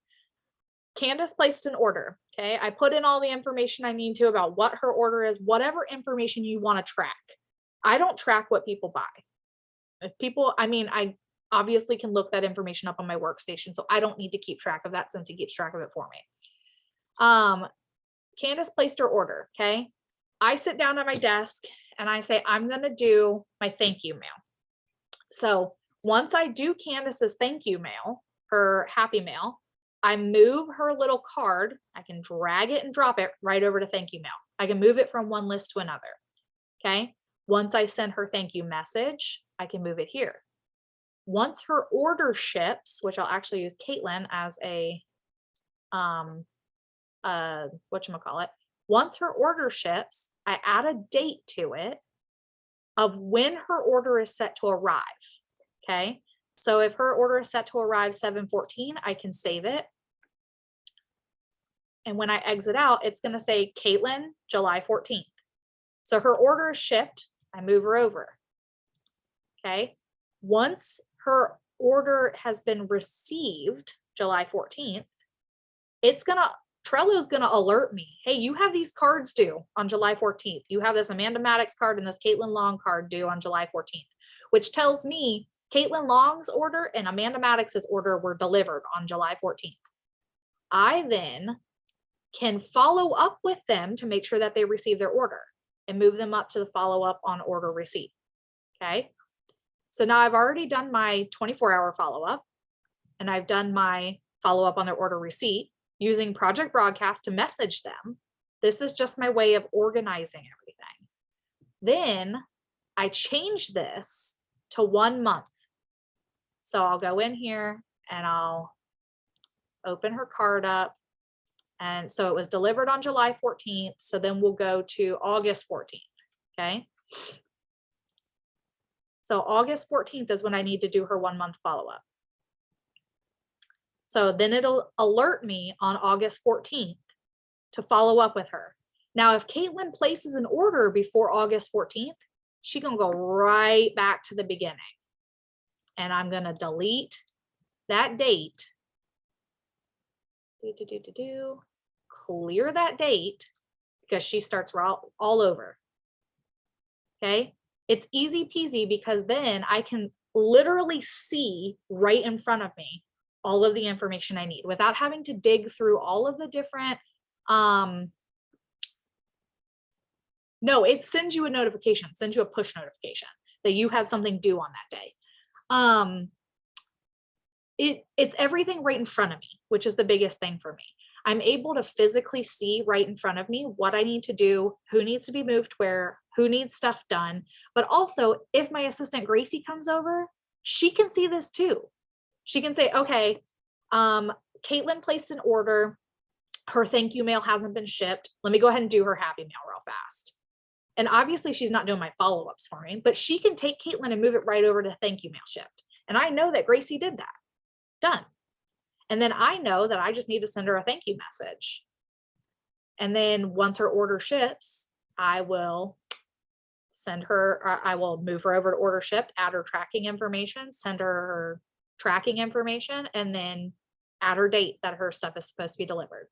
Candace placed an order. Okay. I put in all the information I need to about what her order is, whatever information you want to track. I don't track what people buy. If people, I mean, I obviously can look that information up on my workstation, so I don't need to keep track of that since he keeps track of it for me. Candace placed her order. Okay. I sit down at my desk and I say, I'm going to do my thank you mail. So once I do Candace's thank you mail, her happy mail, I move her little card. I can drag it and drop it right over to thank you mail. I can move it from one list to another. Okay. Once I send her thank you message, I can move it here. Once her order ships, which I'll actually use Caitlin as a, whatchamacallit. Once her order ships, I add a date to it of when her order is set to arrive. Okay. So if her order is set to arrive 7/14, I can save it. And when I exit out, it's going to say Caitlin, July 14th. So her order is shipped. I move her over. Okay. Once her order has been received, July 14th, Trello is going to alert me. Hey, you have these cards due on July 14th. You have this Amanda Maddox card and this Caitlin Long card due on July 14th, which tells me Caitlin Long's order and Amanda Maddox's order were delivered on July 14th. I then can follow up with them to make sure that they receive their order and move them up to the follow up on order receipt. Okay. So now I've already done my 24-hour follow-up and I've done my follow-up on their order receipt using Project Broadcast to message them. This is just my way of organizing everything. Then I change this to 1 month. So I'll go in here and I'll open her card up. And so it was delivered on July 14th. So then we'll go to August 14th. Okay. So August 14th is when I need to do her 1 month follow-up. So then it'll alert me on August 14th to follow up with her. Now, if Caitlin places an order before August 14th, she's going to go right back to the beginning. And I'm going to delete that date. Clear that date because she starts all over. Okay. It's easy peasy because then I can literally see right in front of me all of the information I need without having to dig through all of the different, no, it sends you a notification, sends you a push notification that you have something due on that day. It's everything right in front of me, which is the biggest thing for me. I'm able to physically see right in front of me what I need to do, who needs to be moved where, who needs stuff done. But also, if my assistant Gracie comes over, she can see this too. She can say, okay, Caitlin placed an order. Her thank you mail hasn't been shipped. Let me go ahead and do her happy mail real fast. And obviously she's not doing my follow-ups for me, but she can take Caitlin and move it right over to thank you mail shipped. And I know that Gracie did that. Done. And then I know that I just need to send her a thank you message. And then once her order ships, I will send her, I will move her over to order shipped, add her tracking information, send her tracking information, and then add her date that her stuff is supposed to be delivered.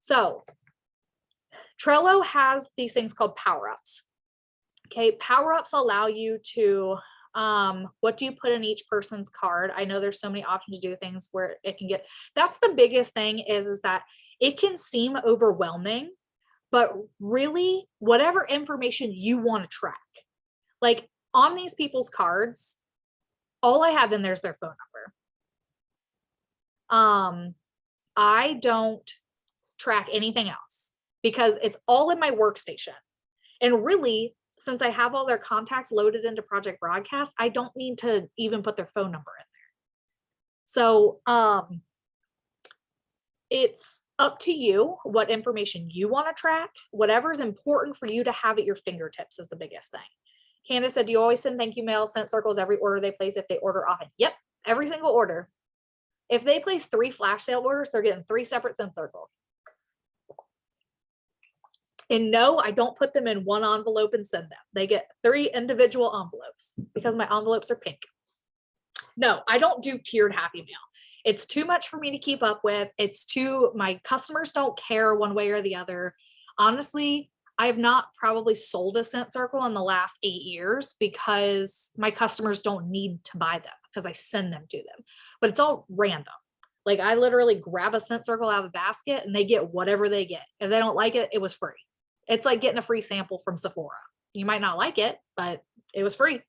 So Trello has these things called power-ups. Okay, power-ups allow you to, what do you put in each person's card? I know there's so many options to do things where it can get, that's the biggest thing is that it can seem overwhelming, but really whatever information you want to track, like on these people's cards, all I have in there is their phone number. I don't track anything else because it's all in my workstation. And really, since I have all their contacts loaded into Project Broadcast, I don't need to even put their phone number in there. So it's up to you what information you want to track. Whatever's important for you to have at your fingertips is the biggest thing. Candace said, do you always send thank you mail, scent circles every order they place if they order often? Yep, every single order. If they place 3 flash sale orders, they're getting 3 separate scent circles. And no, I don't put them in one envelope and send them. They get 3 individual envelopes because my envelopes are pink. No, I don't do tiered happy mail. It's too much for me to keep up with. My customers don't care one way or the other. Honestly, I have not probably sold a scent circle in the last 8 years because my customers don't need to buy them because I send them to them, but it's all random. Like I literally grab a scent circle out of the basket and they get whatever they get. If they don't like it, it was free. It's like getting a free sample from Sephora. You might not like it, but it was free.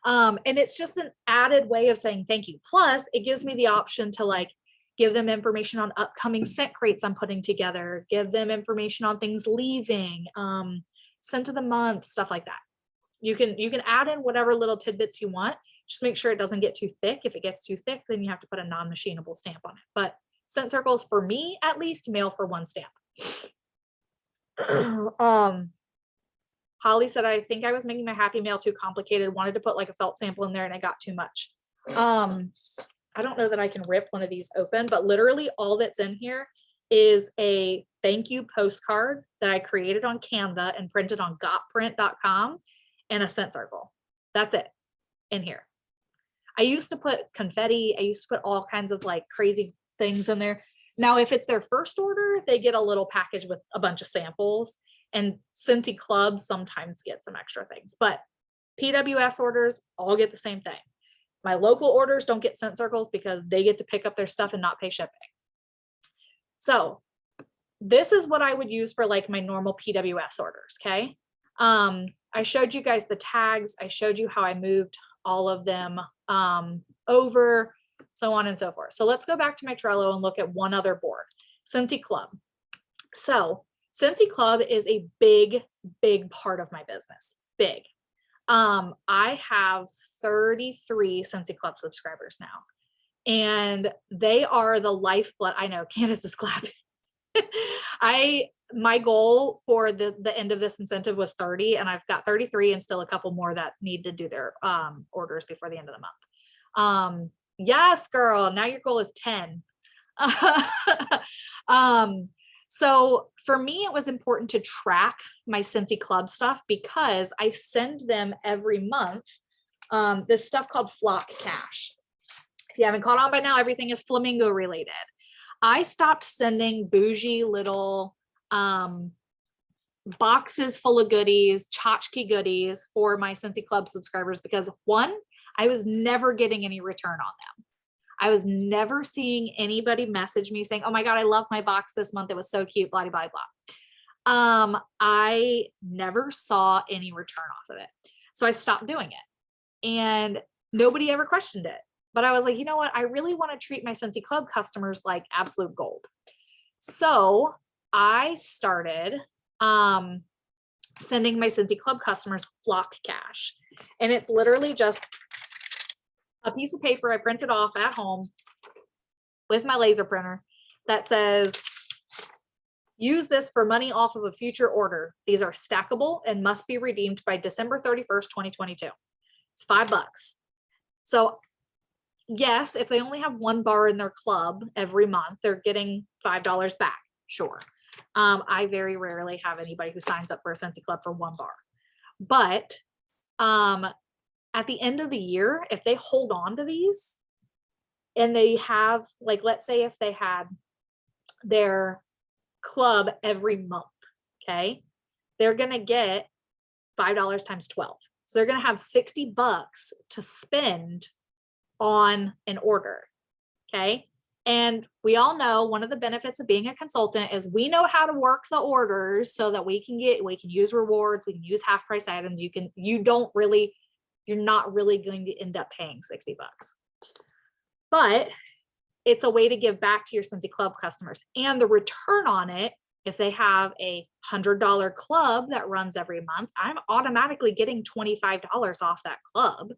And it's just an added way of saying thank you. Plus, it gives me the option to like give them information on upcoming scent crates I'm putting together, give them information on things leaving, scent of the month, stuff like that. You can add in whatever little tidbits you want. Just make sure it doesn't get too thick. If it gets too thick, then you have to put a non-machinable stamp on it. But scent circles, for me at least, mail for 1 stamp. Holly said, I think I was making my happy mail too complicated, wanted to put like a felt sample in there and it got too much. I don't know that I can rip one of these open, but literally all that's in here is a thank you postcard that I created on Canva and printed on gotprint.com and a scent circle. That's it in here. I used to put confetti. I used to put all kinds of like crazy things in there. Now, if it's their first order, they get a little package with a bunch of samples, and Scentsy clubs sometimes get some extra things, but PWS orders all get the same thing. My local orders don't get scent circles because they get to pick up their stuff and not pay shipping. So this is what I would use for like my normal PWS orders. Okay. I showed you guys the tags. I showed you how I moved all of them over, so on and so forth. So let's go back to my Trello and look at one other board, Scentsy Club. So Scentsy Club is a big, big part of my business. Big. I have 33 Scentsy Club subscribers now, and they are the lifeblood. I know Candace is clapping. My goal for the end of this incentive was 30, and I've got 33 and still a couple more that need to do their orders before the end of the month. Yes, girl. Now your goal is 10. So for me, it was important to track my Scentsy Club stuff because I send them every month this stuff called Flock Cash. If you haven't caught on by now, everything is flamingo related. I stopped sending bougie little boxes full of goodies, tchotchke goodies for my Scentsy Club subscribers because one, I was never getting any return on them. I was never seeing anybody message me saying, oh my God, I love my box this month. It was so cute, blah, blah, blah. I never saw any return off of it. So I stopped doing it and nobody ever questioned it. But I was like, you know what? I really want to treat my Scentsy Club customers like absolute gold. So I started sending my Scentsy Club customers Flock Cash. And it's literally just a piece of paper I printed off at home with my laser printer that says, use this for money off of a future order. These are stackable and must be redeemed by December 31st, 2022. It's $5. So yes, if they only have one bar in their club every month, they're getting $5 back. Sure. I very rarely have anybody who signs up for a Scentsy Club for one bar. But at the end of the year, if they hold on to these and they have, like, let's say if they had their club every month, okay, they're going to get $5 times 12. So they're going to have $60 to spend on an order. Okay. And we all know one of the benefits of being a consultant is we know how to work the orders so that we can use rewards, we can use half price items. You're not really going to end up paying $60. But it's a way to give back to your Scentsy Club customers. And the return on it, if they have a $100 club that runs every month, I'm automatically getting $25 off that club.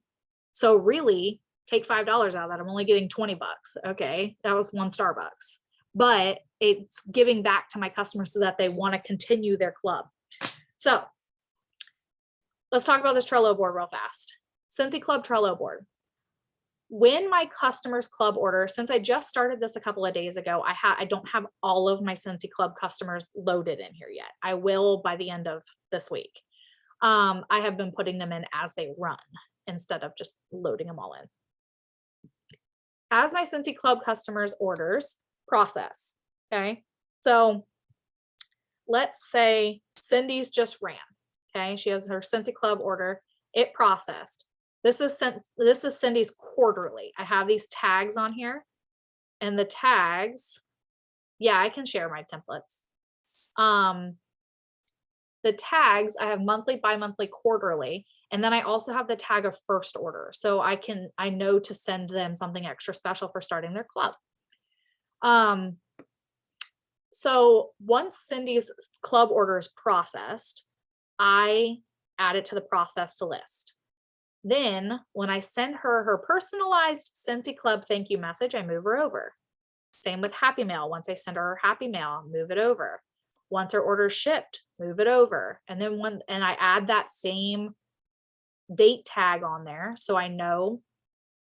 So really, take $5 out of that, I'm only getting $20. Okay, that was one Starbucks. But it's giving back to my customers so that they want to continue their club. So let's talk about this Trello board real fast. Scentsy Club Trello board. When my customers club order, since I just started this a couple of days ago, I don't have all of my Scentsy Club customers loaded in here yet. I will by the end of this week. I have been putting them in as they run instead of just loading them all in. As my Scentsy Club customers orders process, okay? So let's say Cindy's just ran, okay? She has her Scentsy Club order, it processed. This is Cindy's quarterly. I have these tags on here and the tags, yeah, I can share my templates. The tags, I have monthly, bi-monthly, quarterly. And then I also have the tag of first order. So I know to send them something extra special for starting their club. So once Cindy's club order is processed, I add it to the processed list. Then when I send her her personalized Scentsy Club thank you message, I move her over. Same with Happy Mail. Once I send her her Happy Mail, move it over. Once her order's shipped, move it over. And then I add that same date tag on there so I know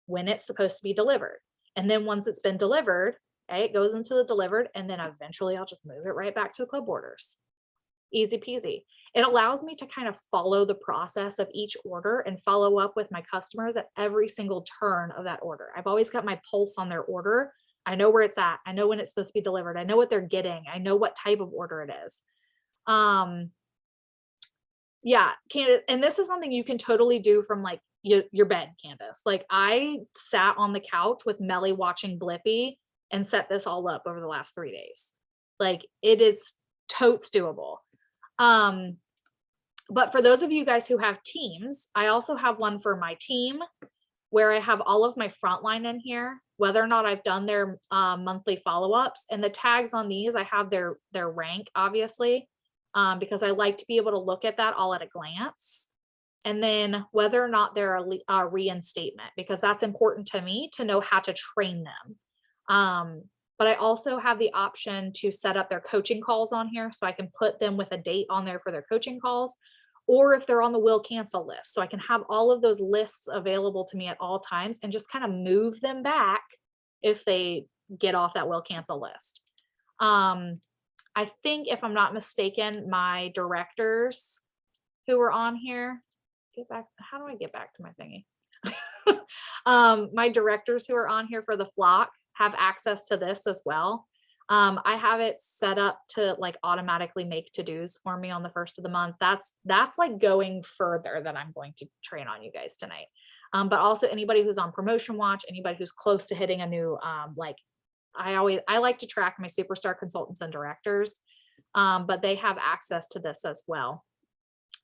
when it's supposed to be delivered. And then once it's been delivered, okay, it goes into the delivered, and then eventually I'll just move it right back to the club orders. Easy peasy. It allows me to kind of follow the process of each order and follow up with my customers at every single turn of that order. I've always got my pulse on their order. I know where it's at. I know when it's supposed to be delivered. I know what they're getting. I know what type of order it is. Yeah, and this is something you can totally do from like your bed, Candace. Like I sat on the couch with Melly watching Blippi and set this all up over the last 3 days. Like it is totes doable. But for those of you guys who have teams, I also have one for my team where I have all of my frontline in here, whether or not I've done their monthly follow-ups, and the tags on these, I have their rank, obviously, because I like to be able to look at that all at a glance. And then whether or not they're a reinstatement, because that's important to me to know how to train them. But I also have the option to set up their coaching calls on here, so I can put them with a date on there for their coaching calls, or if they're on the will cancel list. So I can have all of those lists available to me at all times and just kind of move them back if they get off that will cancel list. I think if I'm not mistaken, my directors who were on here, get back, how do I get back to my thingy? My directors who are on here for the flock have access to this as well. I have it set up to like automatically make to-dos for me on the first of the month. That's like going further than I'm going to train on you guys tonight. But also anybody who's on promotion watch, anybody who's close to hitting a new, like I like to track my superstar consultants and directors, but they have access to this as well.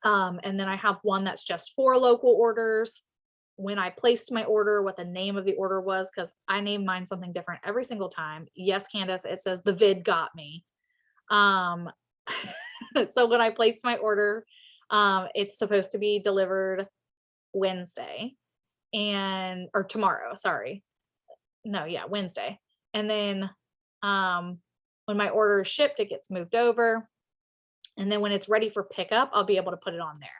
And then I have one that's just for local orders. When I placed my order, what the name of the order was, because I name mine something different every single time. Yes, Candace, it says the vid got me. So when I placed my order, it's supposed to be delivered Wednesday or tomorrow, sorry. No, yeah, Wednesday. And then when my order is shipped, it gets moved over. And then when it's ready for pickup, I'll be able to put it on there.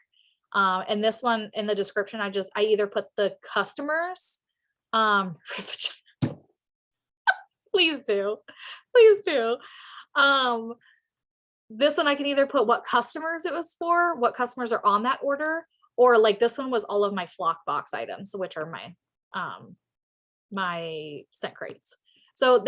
And this one in the description, I either put the customers, please do. This one I can either put what customers it was for, what customers are on that order, or like this one was all of my flock box items, which are my scent crates. So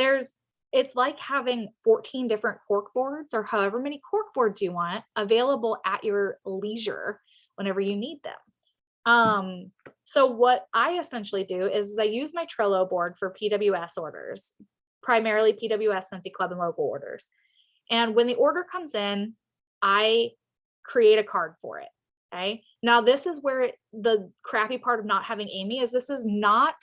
it's like having 14 different cork boards or however many cork boards you want available at your leisure whenever you need them. So what I essentially do is I use my Trello board for PWS orders, primarily PWS, Scentsy Club, and local orders. And when the order comes in, I create a card for it. Okay. Now this is where the crappy part of not having Amy is this is not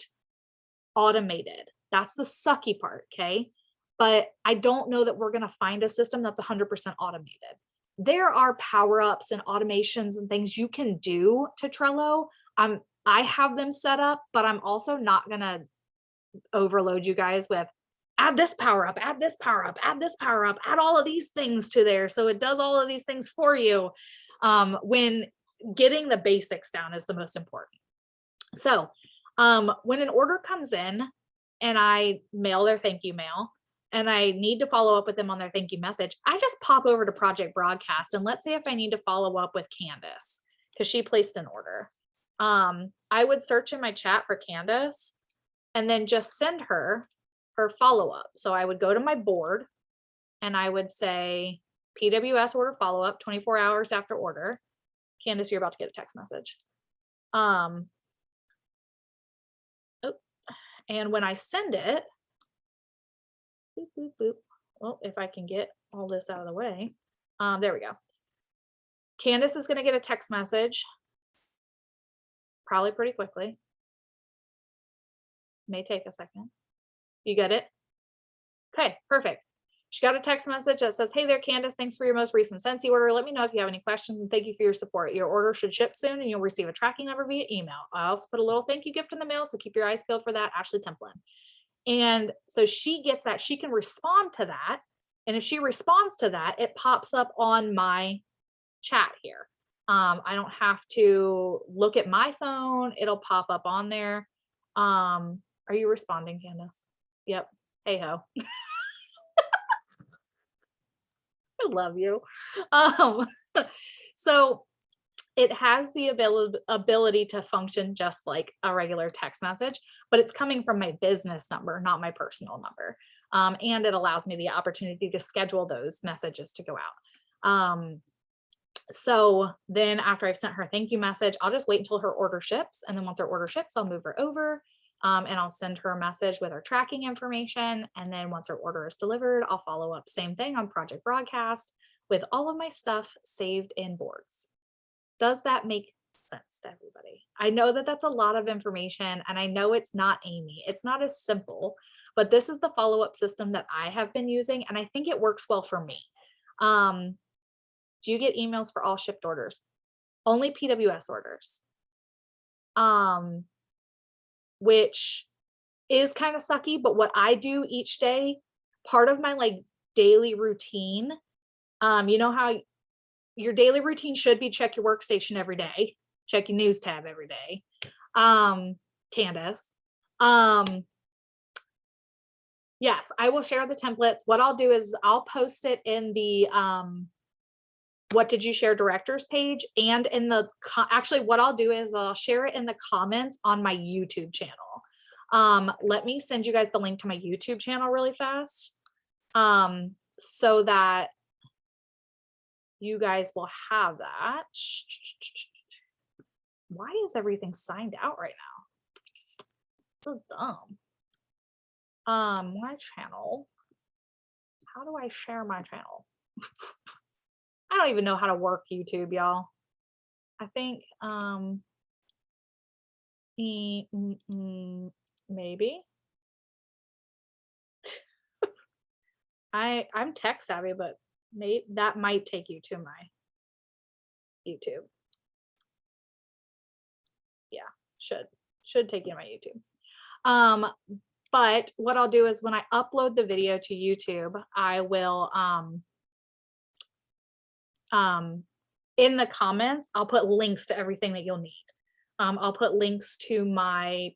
automated. That's the sucky part. Okay. But I don't know that we're going to find a system that's 100% automated. There are power-ups and automations and things you can do to Trello. I have them set up, but I'm also not going to overload you guys with add this power up, add this power up, add this power up, add all of these things to there. So it does all of these things for you. When getting the basics down is the most important. So when an order comes in and I mail their thank you mail, and I need to follow up with them on their thank you message, I just pop over to Project Broadcast. And let's say if I need to follow up with Candace, because she placed an order, I would search in my chat for Candace and then just send her follow-up. So I would go to my board and I would say PWS order follow-up 24 hours after order. Candace, you're about to get a text message. And when I send it, boop, boop, boop. Well, if I can get all this out of the way, there we go. Candace is going to get a text message probably pretty quickly. May take a second. You get it? Okay, perfect. She got a text message that says, hey there, Candace, thanks for your most recent Scentsy order. Let me know if you have any questions and thank you for your support. Your order should ship soon and you'll receive a tracking number via email. I also put a little thank you gift in the mail, so keep your eyes peeled for that. Ashley Templin. And so she gets that, she can respond to that. And if she responds to that, it pops up on my chat here. I don't have to look at my phone. It'll pop up on there. Are you responding, Candace? Yep. Hey ho. I love you. So it has the ability to function just like a regular text message, but it's coming from my business number, not my personal number. And it allows me the opportunity to schedule those messages to go out. So then after I've sent her a thank you message, I'll just wait until her order ships. And then once her order ships, I'll move her over and I'll send her a message with her tracking information. And then once her order is delivered, I'll follow up. Same thing on Project Broadcast with all of my stuff saved in boards. Does that make sense to everybody? I know that that's a lot of information and I know it's not Amy. It's not as simple, but this is the follow-up system that I have been using and I think it works well for me. Do you get emails for all shipped orders? Only PWS orders. Which is kind of sucky, but what I do each day, part of my like daily routine, you know how your daily routine should be check your workstation every day, check your news tab every day. Candace, Yes, I will share the templates. What I'll do is I'll post it in the what did you share directors page, and in the actually what I'll do is I'll share it in the comments on my YouTube channel. Let me send you guys the link to my YouTube channel really fast, so that you guys will have that. Why is everything signed out right now? So dumb. My channel. How do I share my channel? I don't even know how to work YouTube, y'all. I think maybe. I'm tech savvy, but that might take you to my YouTube. Yeah, should take you to my YouTube. But what I'll do is when I upload the video to YouTube, I will in the comments, I'll put links to everything that you'll need. I'll put links to my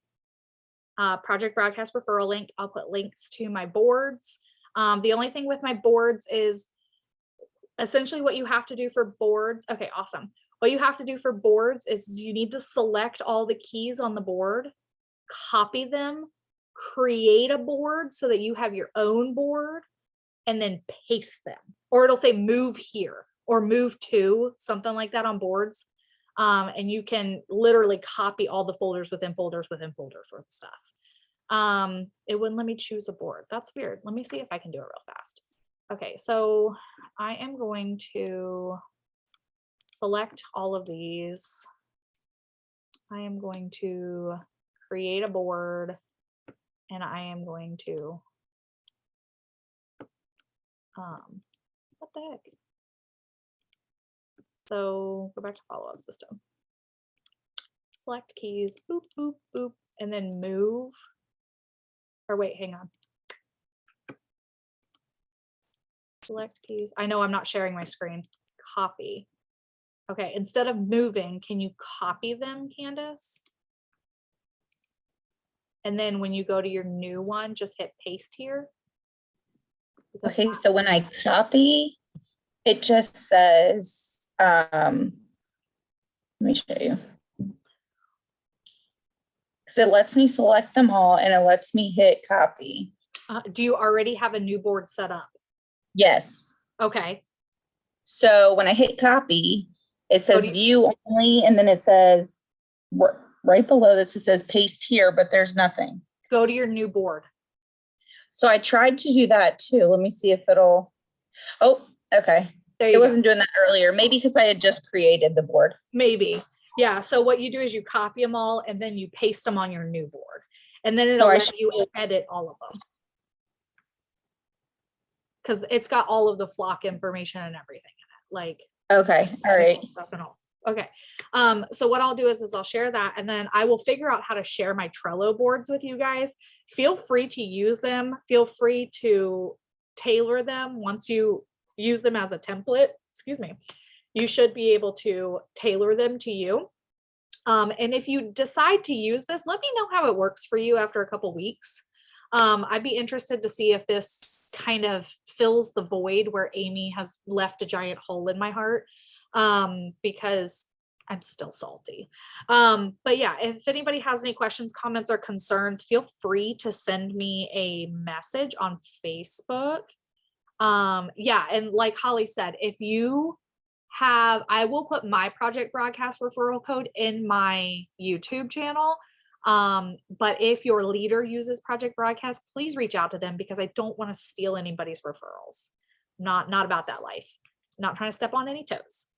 project broadcast referral link. I'll put links to my boards. The only thing with my boards is essentially what you have to do for boards. Okay, awesome. What you have to do for boards is you need to select all the keys on the board, copy them, create a board so that you have your own board, and then paste them. Or it'll say move here or move to, something like that on boards. And you can literally copy all the folders within folders within folders for the stuff. It wouldn't let me choose a board. That's weird. Let me see if I can do it real fast. Okay, so I am going to select all of these. I am going to create a board, and I am going to, what the heck? So go back to follow-up system. Select keys, boop, boop, boop, and then move. Or wait, hang on. Select keys. I know I'm not sharing my screen. Copy. Okay, instead of moving, can you copy them, Candace? And then when you go to your new one, just hit paste here. Okay, so when I copy, it just says, let me show you. So it lets me select them all and it lets me hit copy. Do you already have a new board set up? Yes. Okay. So when I hit copy, it says view only, and then it says right below this, it says paste here, but there's nothing. Go to your new board. So I tried to do that too. Let me see if it'll, oh, okay. It wasn't doing that earlier. Maybe because I had just created the board. Maybe. Yeah. So what you do is you copy them all and then you paste them on your new board. And then it'll let you edit all of them. Because it's got all of the flock information and everything in it. Like, okay. All right. Okay. So what I'll do is I'll share that, and then I will figure out how to share my Trello boards with you guys. Feel free to use them. Feel free to tailor them once you use them as a template. Excuse me. You should be able to tailor them to you. And if you decide to use this, let me know how it works for you after a couple weeks. I'd be interested to see if this kind of fills the void where Amy has left a giant hole in my heart, because I'm still salty. But yeah, if anybody has any questions, comments, or concerns, feel free to send me a message on Facebook. Yeah, and like Holly said, if you have, I will put my project broadcast referral code in my YouTube channel. But if your leader uses project broadcast, please reach out to them, because I don't want to steal anybody's referrals. Not about that life. Not trying to step on any toes.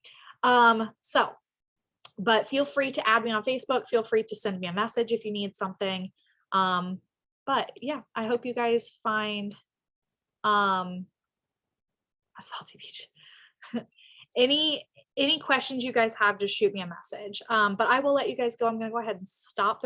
But feel free to add me on Facebook. Feel free to send me a message if you need something. But yeah, I hope you guys find a salty beach. Any questions you guys have, just shoot me a message. But I will let you guys go. I'm going to go ahead and stop the